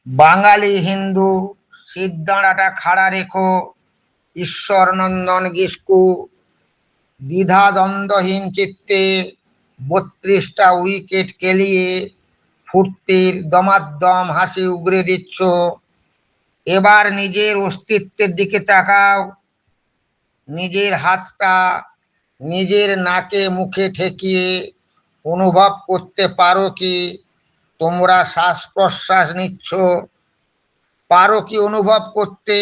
বাঙালি হিন্দু সিদ্ধাঁড়াটা খাড়া রেখো। ঈশ্বরনন্দন গিস্কু দ্বিধাদ্বন্দ্বহীন চিত্তে ৩২টা উইকেট কেলিয়ে ফুর্তির দমাদ্দম হাসি উগরে দিচ্ছ। এবার নিজের অস্তিত্বের দিকে তাকাও। নিজের হাতটা নিজের নাকে মুখে ঠেকিয়ে অনুভব করতে পারো কি তোমরা শ্বাস প্রশ্বাস নিচ্ছ? পারো কি অনুভব করতে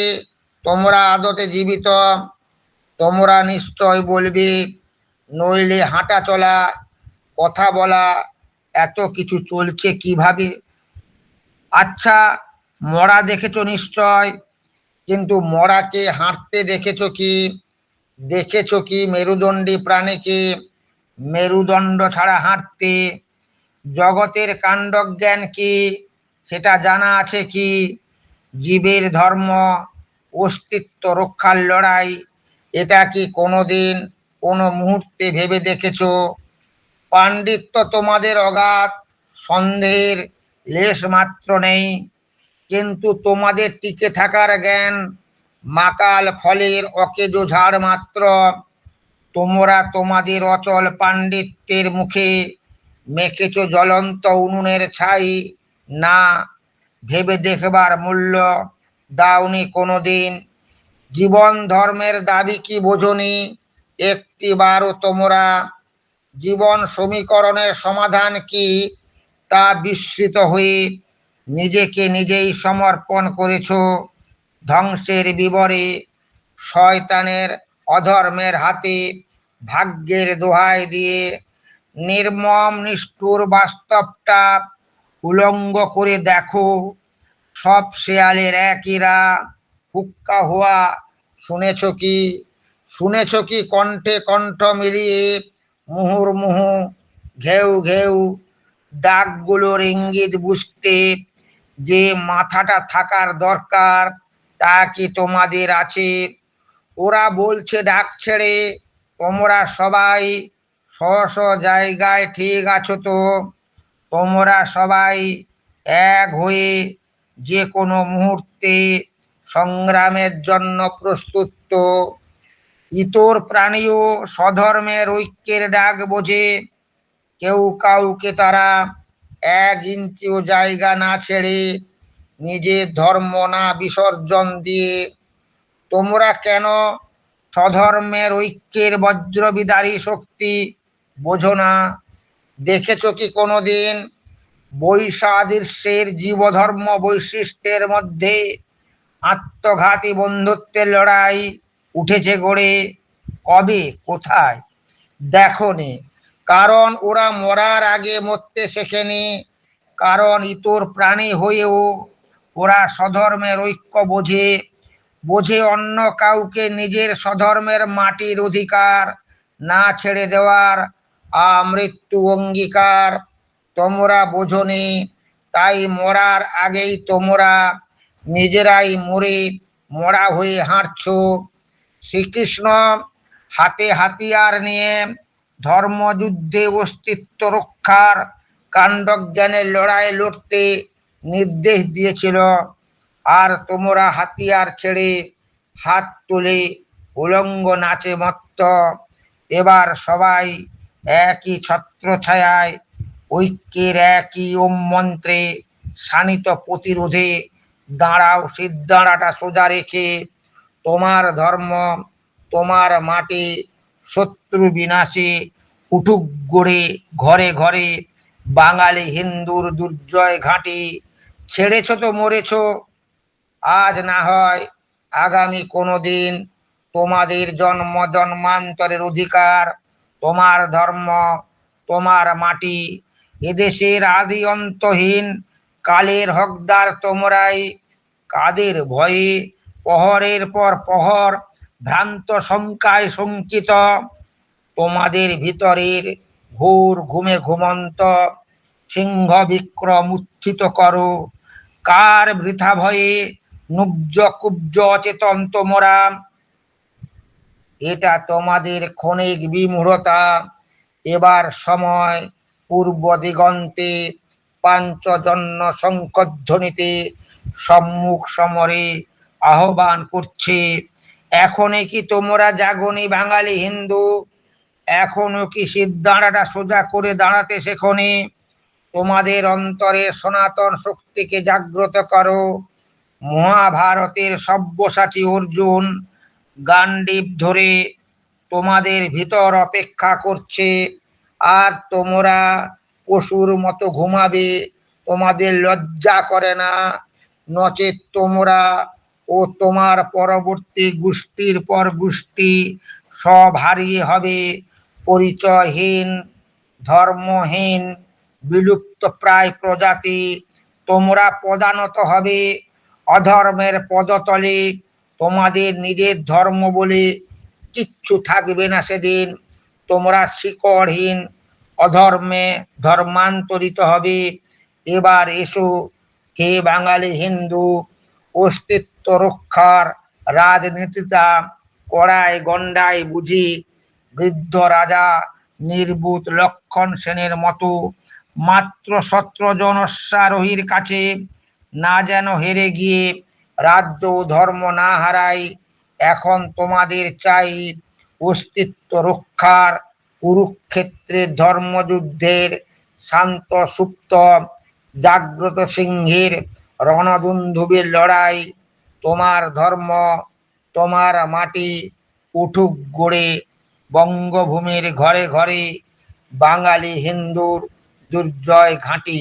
তোমরা আদতে জীবিত? তোমরা নিশ্চয় বলবে, নইলে হাঁটা চলা, কথা বলা, এত কিছু চলছে কিভাবে? আচ্ছা, মরা দেখেছ নিশ্চয়, কিন্তু মরাকে হাঁটতে দেখেছ কি? দেখেছ কি মেরুদণ্ডী প্রাণীকে মেরুদণ্ড ছাড়া হাঁটতে? জগতের কাণ্ডজ্ঞান কি সেটা জানা আছে কি? জীবের ধর্ম, অস্তিত্ব রক্ষার লড়াই, এটা কি কোনোদিন কোনো মুহূর্তে ভেবে দেখেছ? পাণ্ডিত্য তোমাদের অগাধ, সন্দেহের লেশ মাত্র নেই, কিন্তু তোমাদের টিকে থাকার জ্ঞান মাকাল ফলের অকেজো ঝাড় মাত্র। তোমরা তোমাদের অচল পাণ্ডিত্যের মুখে মেখেছ জ্বলন্ত উনুনের ছাই। না, ভেবে দেখবার মূল্য দাওনি কোনোদিন। জীবন ধর্মের দাবি কি বোঝনি একটিবারও তোমরা? জীবন সমীকরণের সমাধান কি তা বিস্মৃত হয়ে নিজেকে নিজেই সমর্পণ করেছ ধ্বংসের বিবরে, শয়তানের অধর্মের হাতে ভাগ্যের দোহাই দিয়ে। নির্মম নিষ্ঠুর বাস্তবটা উলঙ্গ করে দেখো। সব শেয়ালের একই রা, হুক্কা হওয়া। শুনেছ কি? শুনেছ কি কণ্ঠে কণ্ঠ মিলিয়ে মুহুর্মুহু ঘেউ ঘেউ ডাকগুলোর ইঙ্গিত বুঝতে? যে মাথাটা থাকার দরকার তা কি তোমাদের আছে? ওরা বলছে ডাক ছেড়ে, তোমরা সবাই স্ব স্ব জায়গায় ঠিক আছো তো? তোমরা সবাই এক হয়ে যে কোনো মুহূর্তে সংগ্রামের জন্য প্রস্তুত তো? ইতর প্রাণীও স্বধর্মের ঐক্যের ডাক বোঝে। কেউ কাউকে তারা ১ ইঞ্চিও জায়গা না ছেড়ে নিজের ধর্ম না বিসর্জন দিয়ে। তোমরা কেন স্বধর্মের ঐক্যের বজ্রবিদারী শক্তি বোঝো না? দেখেছ কি কোনোদিন বৈসাদৃশ্যের জীবধর্ম বৈশিষ্ট্যের মধ্যে আত্মঘাতী বন্ধুত্বের লড়াই উঠেছে গড়ে? কবে, কোথায়? দেখনি। কারণ ওরা মরার আগে মরতে শেখেনি। কারণ ইতর প্রাণী হয়েও ওরা স্বধর্মের ঐক্য বোঝে। বোঝে অন্য কাউকে নিজের স্বধর্মের মাটির অধিকার না ছেড়ে দেওয়ার আমৃত্যু অঙ্গীকার। তোমরা বোঝনি, তাই মরার আগেই তোমরা নিজেরাই মরে মরা হয়ে হাঁটছ। শ্রীকৃষ্ণ হাতে হাতিয়ার নিয়ে ধর্মযুদ্ধে অস্তিত্ব রক্ষার কাণ্ডজ্ঞানের লড়াই লড়তে নির্দেশ দিয়েছিল। আর তোমরা হাতিয়ার ছেড়ে হাত তুলে উলঙ্গ নাচে মত্ত। এবার সবাই একই ছত্রছায়ায় ঐক্যের একই ওম মন্ত্রে শানিত প্রতিরোধে দাঁড়াও সিদ্ধাঁড়াটা সোজা রেখে। তোমার ধর্ম, তোমার মাটি শত্রু বিনাশে উঠুক গড়ে ঘরে ঘরে। বাঙালি হিন্দুর দুর্জয় ঘাঁটি ছেড়েছ তো মরেছ। আজ না হয় আগামী কোনো দিন তোমাদের জন্ম জন্মান্তরের অধিকার, তোমার ধর্ম, তোমার মাটি, এদেশের আদি অন্তহীন কালের হকদার তোমরাই। কাদের ভয়ে প্রহরের পর প্রহর ভ্রান্ত শঙ্কায় শঙ্কিত? তোমাদের ভিতরের ঘোর ঘুমে ঘুমন্ত সিংহ বিক্রম উত্থিত করো। কার বৃথা ভয়ে নুব্জ কুব্জ অচেতন তোমরা? এটা তোমাদের ক্ষণিক বিমূঢ়তা। এবার সময় পূর্ব দিগন্তে পাঞ্চজন্য শঙ্খধ্বনিতে সম্মুখ সমরে আহ্বান করছে। এখনই কি তোমরা জাগনি বাঙালি হিন্দু? এখনো কি সিদ্ধাঁড়াটা সোজা করে দাঁড়াতে শেখনি? তোমাদের অন্তরে সনাতন শক্তিকে জাগ্রত করো। মহাভারতের সব্যসাচী অর্জুন গান্ডীব ধরে তোমাদের ভিতর অপেক্ষা করছে, আর তোমরা পশুর মতো ঘুমাবে? তোমাদের লজ্জা করে না? নচেৎ তোমরা ও তোমার পরবর্তী গোষ্ঠীর পর গোষ্ঠী সব হারিয়ে হবে পরিচয়হীন, ধর্মহীন, বিলুপ্ত প্রায় প্রজাতি। তোমরা পদানত হবে অধর্মের পদতলে। তোমাদের নিজের ধর্ম বলে কিচ্ছু থাকবে না সেদিন। তোমরা শিকড়হীন অধর্মে ধর্মান্তরিত হবে। এবার এসো হে বাঙালি হিন্দু, অস্তিত্ব রক্ষার রাজনীতিটা কড়াই গন্ডায় বুঝি বৃদ্ধ রাজা নির্বুত লক্ষণ সেনের মতো মাত্র 17 জন অশ্বারোহীর কাছে না যেন হেরে গিয়ে রাজ্য ধর্ম না হারাই। এখন তোমাদের চাই অস্তিত্ব রক্ষার কুরুক্ষেত্রের ধর্মযুদ্ধের শান্ত সুপ্ত জাগ্রত সিংহের রণদুন্দুবের লড়াই। তোমার ধর্ম, তোমার মাটি উঠুক গড়ে বঙ্গভূমির ঘরে ঘরে বাঙালি হিন্দুর দুর্জয় ঘাঁটি।